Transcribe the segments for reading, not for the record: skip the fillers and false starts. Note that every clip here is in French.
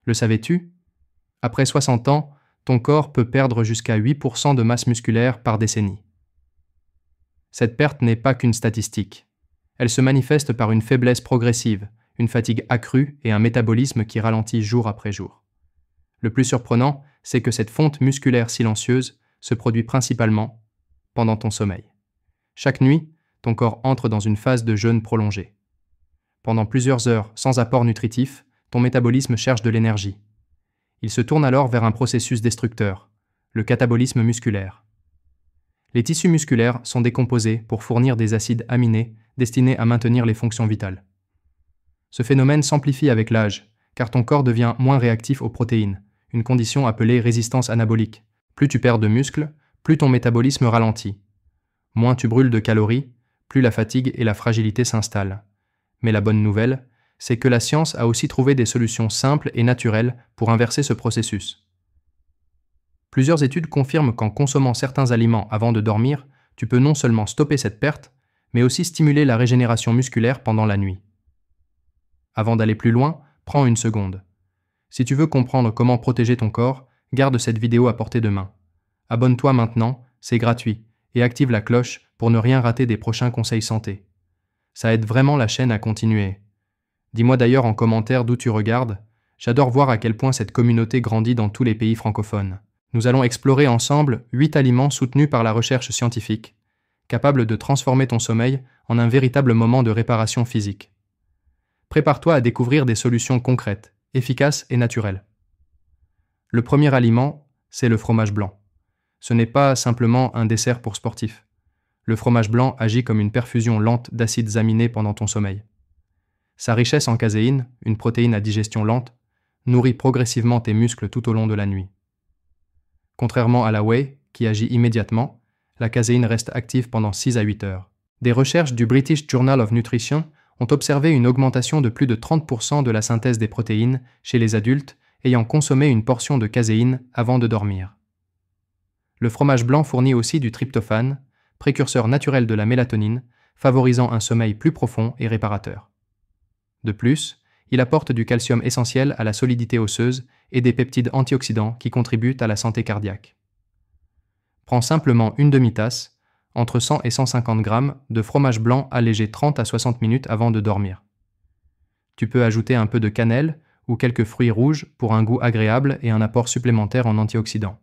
Le savais-tu? Après 60 ans, ton corps peut perdre jusqu'à 8% de masse musculaire par décennie. Cette perte n'est pas qu'une statistique. Elle se manifeste par une faiblesse progressive, une fatigue accrue et un métabolisme qui ralentit jour après jour. Le plus surprenant, c'est que cette fonte musculaire silencieuse se produit principalement pendant ton sommeil. Chaque nuit, ton corps entre dans une phase de jeûne prolongé. Pendant plusieurs heures sans apport nutritif, ton métabolisme cherche de l'énergie. Il se tourne alors vers un processus destructeur, le catabolisme musculaire. Les tissus musculaires sont décomposés pour fournir des acides aminés destinés à maintenir les fonctions vitales. Ce phénomène s'amplifie avec l'âge, car ton corps devient moins réactif aux protéines, une condition appelée résistance anabolique. Plus tu perds de muscles, plus ton métabolisme ralentit. Moins tu brûles de calories, plus la fatigue et la fragilité s'installent. Mais la bonne nouvelle, c'est que la science a aussi trouvé des solutions simples et naturelles pour inverser ce processus. Plusieurs études confirment qu'en consommant certains aliments avant de dormir, tu peux non seulement stopper cette perte, mais aussi stimuler la régénération musculaire pendant la nuit. Avant d'aller plus loin, prends une seconde. Si tu veux comprendre comment protéger ton corps, garde cette vidéo à portée de main. Abonne-toi maintenant, c'est gratuit, et active la cloche pour ne rien rater des prochains conseils santé. Ça aide vraiment la chaîne à continuer. Dis-moi d'ailleurs en commentaire d'où tu regardes. J'adore voir à quel point cette communauté grandit dans tous les pays francophones. Nous allons explorer ensemble 8 aliments soutenus par la recherche scientifique, capables de transformer ton sommeil en un véritable moment de réparation physique. Prépare-toi à découvrir des solutions concrètes, efficaces et naturelles. Le premier aliment, c'est le fromage blanc. Ce n'est pas simplement un dessert pour sportifs. Le fromage blanc agit comme une perfusion lente d'acides aminés pendant ton sommeil. Sa richesse en caséine, une protéine à digestion lente, nourrit progressivement tes muscles tout au long de la nuit. Contrairement à la whey, qui agit immédiatement, la caséine reste active pendant 6 à 8 heures. Des recherches du British Journal of Nutrition ont observé une augmentation de plus de 30% de la synthèse des protéines chez les adultes ayant consommé une portion de caséine avant de dormir. Le fromage blanc fournit aussi du tryptophane, précurseur naturel de la mélatonine, favorisant un sommeil plus profond et réparateur. De plus, il apporte du calcium essentiel à la solidité osseuse et des peptides antioxydants qui contribuent à la santé cardiaque. Prends simplement une demi-tasse, entre 100 et 150 grammes, de fromage blanc allégé 30 à 60 minutes avant de dormir. Tu peux ajouter un peu de cannelle ou quelques fruits rouges pour un goût agréable et un apport supplémentaire en antioxydants.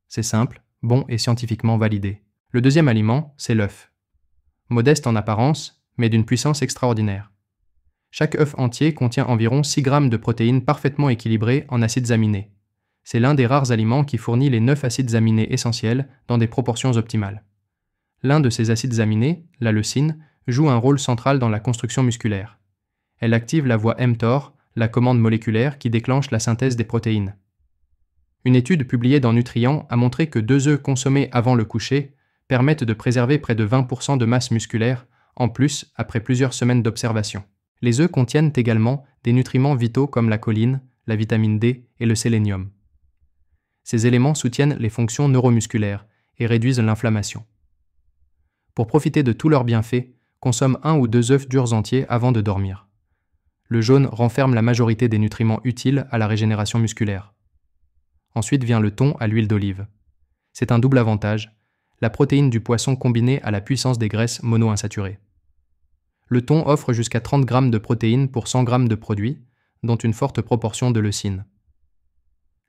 C'est simple, bon et scientifiquement validé. Le deuxième aliment, c'est l'œuf. Modeste en apparence, mais d'une puissance extraordinaire. Chaque œuf entier contient environ 6 grammes de protéines parfaitement équilibrées en acides aminés. C'est l'un des rares aliments qui fournit les 9 acides aminés essentiels dans des proportions optimales. L'un de ces acides aminés, la leucine, joue un rôle central dans la construction musculaire. Elle active la voie mTOR, la commande moléculaire qui déclenche la synthèse des protéines. Une étude publiée dans Nutrient a montré que 2 œufs consommés avant le coucher permettent de préserver près de 20% de masse musculaire, en plus après plusieurs semaines d'observation. Les œufs contiennent également des nutriments vitaux comme la choline, la vitamine D et le sélénium. Ces éléments soutiennent les fonctions neuromusculaires et réduisent l'inflammation. Pour profiter de tous leurs bienfaits, consomme 1 ou 2 œufs durs entiers avant de dormir. Le jaune renferme la majorité des nutriments utiles à la régénération musculaire. Ensuite vient le thon à l'huile d'olive. C'est un double avantage, la protéine du poisson combinée à la puissance des graisses monoinsaturées. Le thon offre jusqu'à 30 grammes de protéines pour 100 grammes de produits, dont une forte proportion de leucine.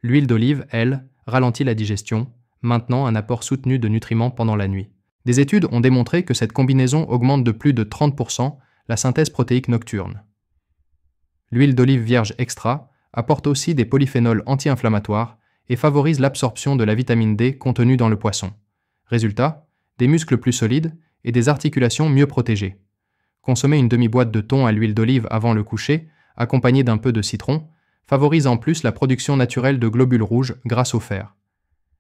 L'huile d'olive, elle, ralentit la digestion, maintenant un apport soutenu de nutriments pendant la nuit. Des études ont démontré que cette combinaison augmente de plus de 30% la synthèse protéique nocturne. L'huile d'olive vierge extra apporte aussi des polyphénols anti-inflammatoires et favorise l'absorption de la vitamine D contenue dans le poisson. Résultat, des muscles plus solides et des articulations mieux protégées. Consommer une demi-boîte de thon à l'huile d'olive avant le coucher, accompagnée d'un peu de citron, favorise en plus la production naturelle de globules rouges grâce au fer.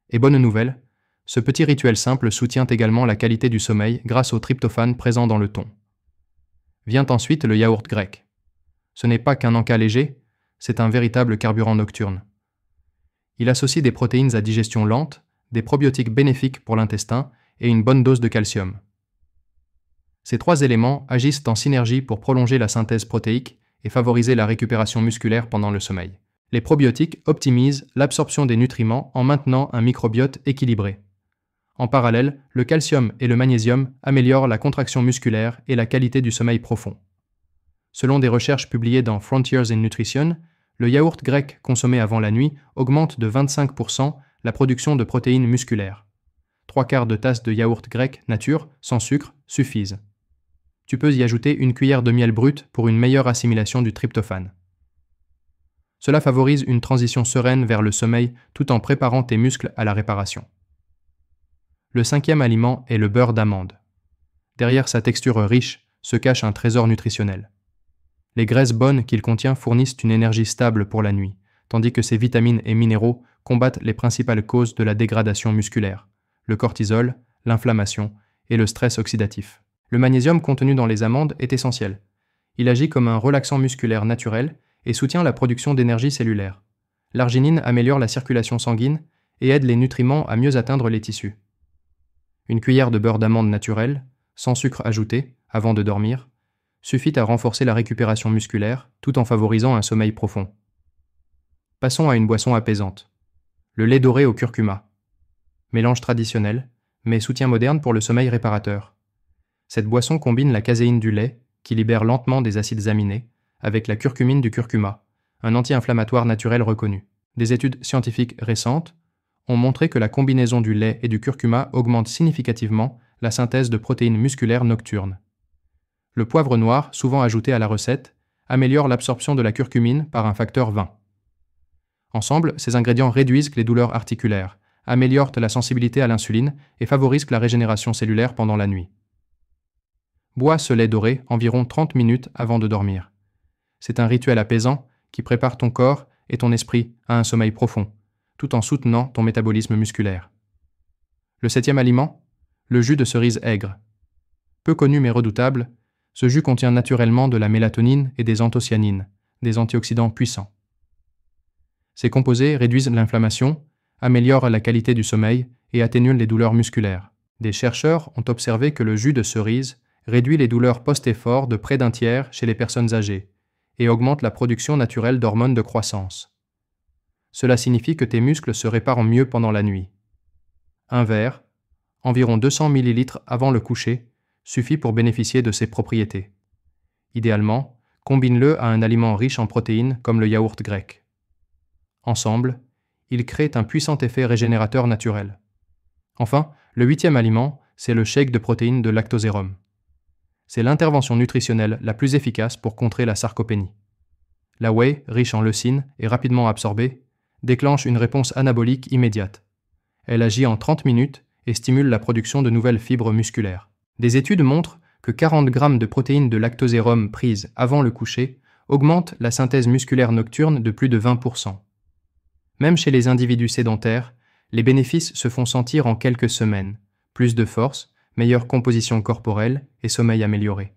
Et bonne nouvelle, ce petit rituel simple soutient également la qualité du sommeil grâce au tryptophane présent dans le thon. Vient ensuite le yaourt grec. Ce n'est pas qu'un encas léger, c'est un véritable carburant nocturne. Il associe des protéines à digestion lente, des probiotiques bénéfiques pour l'intestin et une bonne dose de calcium. Ces 3 éléments agissent en synergie pour prolonger la synthèse protéique et favoriser la récupération musculaire pendant le sommeil. Les probiotiques optimisent l'absorption des nutriments en maintenant un microbiote équilibré. En parallèle, le calcium et le magnésium améliorent la contraction musculaire et la qualité du sommeil profond. Selon des recherches publiées dans Frontiers in Nutrition, le yaourt grec consommé avant la nuit augmente de 25% la production de protéines musculaires. 3/4 de tasse de yaourt grec nature, sans sucre, suffisent. Tu peux y ajouter une cuillère de miel brut pour une meilleure assimilation du tryptophane. Cela favorise une transition sereine vers le sommeil tout en préparant tes muscles à la réparation. Le 5e aliment est le beurre d'amande. Derrière sa texture riche se cache un trésor nutritionnel. Les graisses bonnes qu'il contient fournissent une énergie stable pour la nuit, tandis que ses vitamines et minéraux combattent les principales causes de la dégradation musculaire, le cortisol, l'inflammation et le stress oxydatif. Le magnésium contenu dans les amandes est essentiel. Il agit comme un relaxant musculaire naturel et soutient la production d'énergie cellulaire. L'arginine améliore la circulation sanguine et aide les nutriments à mieux atteindre les tissus. Une cuillère de beurre d'amande naturel, sans sucre ajouté, avant de dormir, suffit à renforcer la récupération musculaire tout en favorisant un sommeil profond. Passons à une boisson apaisante. Le lait doré au curcuma. Mélange traditionnel, mais soutien moderne pour le sommeil réparateur. Cette boisson combine la caséine du lait, qui libère lentement des acides aminés, avec la curcumine du curcuma, un anti-inflammatoire naturel reconnu. Des études scientifiques récentes ont montré que la combinaison du lait et du curcuma augmente significativement la synthèse de protéines musculaires nocturnes. Le poivre noir, souvent ajouté à la recette, améliore l'absorption de la curcumine par un facteur 20. Ensemble, ces ingrédients réduisent les douleurs articulaires, améliorent la sensibilité à l'insuline et favorisent la régénération cellulaire pendant la nuit. Bois ce lait doré environ 30 minutes avant de dormir. C'est un rituel apaisant qui prépare ton corps et ton esprit à un sommeil profond, tout en soutenant ton métabolisme musculaire. Le 7e aliment, le jus de cerise aigre. Peu connu mais redoutable, ce jus contient naturellement de la mélatonine et des anthocyanines, des antioxydants puissants. Ces composés réduisent l'inflammation, améliorent la qualité du sommeil et atténuent les douleurs musculaires. Des chercheurs ont observé que le jus de cerise réduit les douleurs post-effort de près d'un tiers chez les personnes âgées et augmente la production naturelle d'hormones de croissance. Cela signifie que tes muscles se réparent mieux pendant la nuit. Un verre, environ 200 ml avant le coucher, suffit pour bénéficier de ces propriétés. Idéalement, combine-le à un aliment riche en protéines comme le yaourt grec. Ensemble, ils créent un puissant effet régénérateur naturel. Enfin, le 8e aliment, c'est le shake de protéines de lactosérum. C'est l'intervention nutritionnelle la plus efficace pour contrer la sarcopénie. La whey, riche en leucine et rapidement absorbée, déclenche une réponse anabolique immédiate. Elle agit en 30 minutes et stimule la production de nouvelles fibres musculaires. Des études montrent que 40 grammes de protéines de lactosérum prises avant le coucher augmentent la synthèse musculaire nocturne de plus de 20%. Même chez les individus sédentaires, les bénéfices se font sentir en quelques semaines. Plus de force, meilleure composition corporelle et sommeil amélioré.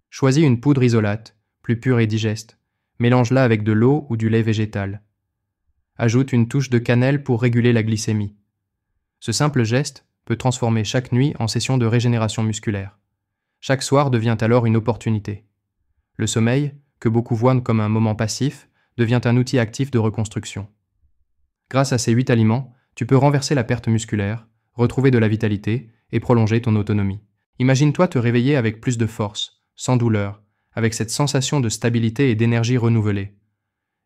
Choisis une poudre isolate, plus pure et digeste. Mélange-la avec de l'eau ou du lait végétal. Ajoute une touche de cannelle pour réguler la glycémie. Ce simple geste peut transformer chaque nuit en session de régénération musculaire. Chaque soir devient alors une opportunité. Le sommeil, que beaucoup voient comme un moment passif, devient un outil actif de reconstruction. Grâce à ces 8 aliments, tu peux renverser la perte musculaire, retrouver de la vitalité et prolonger ton autonomie. Imagine-toi te réveiller avec plus de force, sans douleur, avec cette sensation de stabilité et d'énergie renouvelée.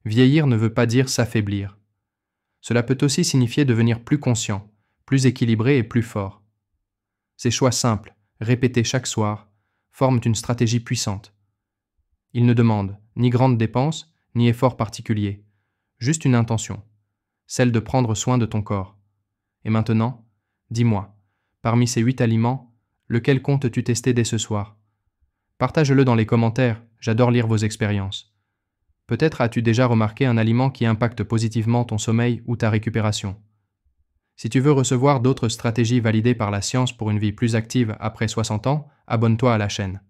Vieillir ne veut pas dire s'affaiblir. Cela peut aussi signifier devenir plus conscient, plus équilibré et plus fort. Ces choix simples, répétés chaque soir, forment une stratégie puissante. Ils ne demandent ni grandes dépenses, ni efforts particuliers, juste une intention, celle de prendre soin de ton corps. Et maintenant, dis-moi, parmi ces 8 aliments, lequel comptes-tu tester dès ce soir? Partage-le dans les commentaires, j'adore lire vos expériences. Peut-être as-tu déjà remarqué un aliment qui impacte positivement ton sommeil ou ta récupération. Si tu veux recevoir d'autres stratégies validées par la science pour une vie plus active après 60 ans, abonne-toi à la chaîne.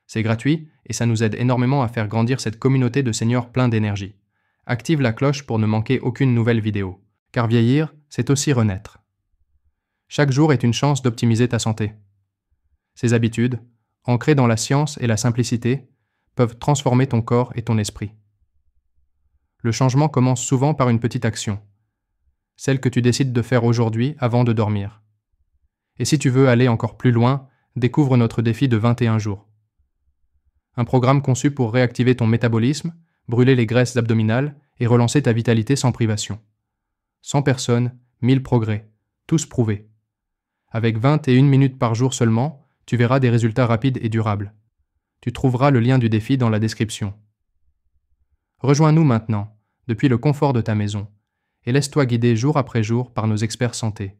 C'est gratuit et ça nous aide énormément à faire grandir cette communauté de seniors pleins d'énergie. Active la cloche pour ne manquer aucune nouvelle vidéo, car vieillir, c'est aussi renaître. Chaque jour est une chance d'optimiser ta santé. Ces habitudes, ancrées dans la science et la simplicité, peuvent transformer ton corps et ton esprit. Le changement commence souvent par une petite action, celle que tu décides de faire aujourd'hui avant de dormir. Et si tu veux aller encore plus loin, découvre notre défi de 21 jours. Un programme conçu pour réactiver ton métabolisme, brûler les graisses abdominales et relancer ta vitalité sans privation. 100 personnes, 1000 progrès, tous prouvés. Avec 21 minutes par jour seulement, tu verras des résultats rapides et durables. Tu trouveras le lien du défi dans la description. Rejoins-nous maintenant, depuis le confort de ta maison, et laisse-toi guider jour après jour par nos experts santé.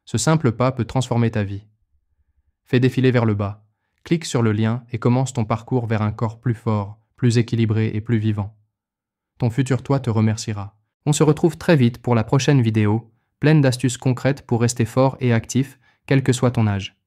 Ce simple pas peut transformer ta vie. Fais défiler vers le bas, clique sur le lien et commence ton parcours vers un corps plus fort, plus équilibré et plus vivant. Ton futur toi te remerciera. On se retrouve très vite pour la prochaine vidéo, pleine d'astuces concrètes pour rester fort et actif, quel que soit ton âge.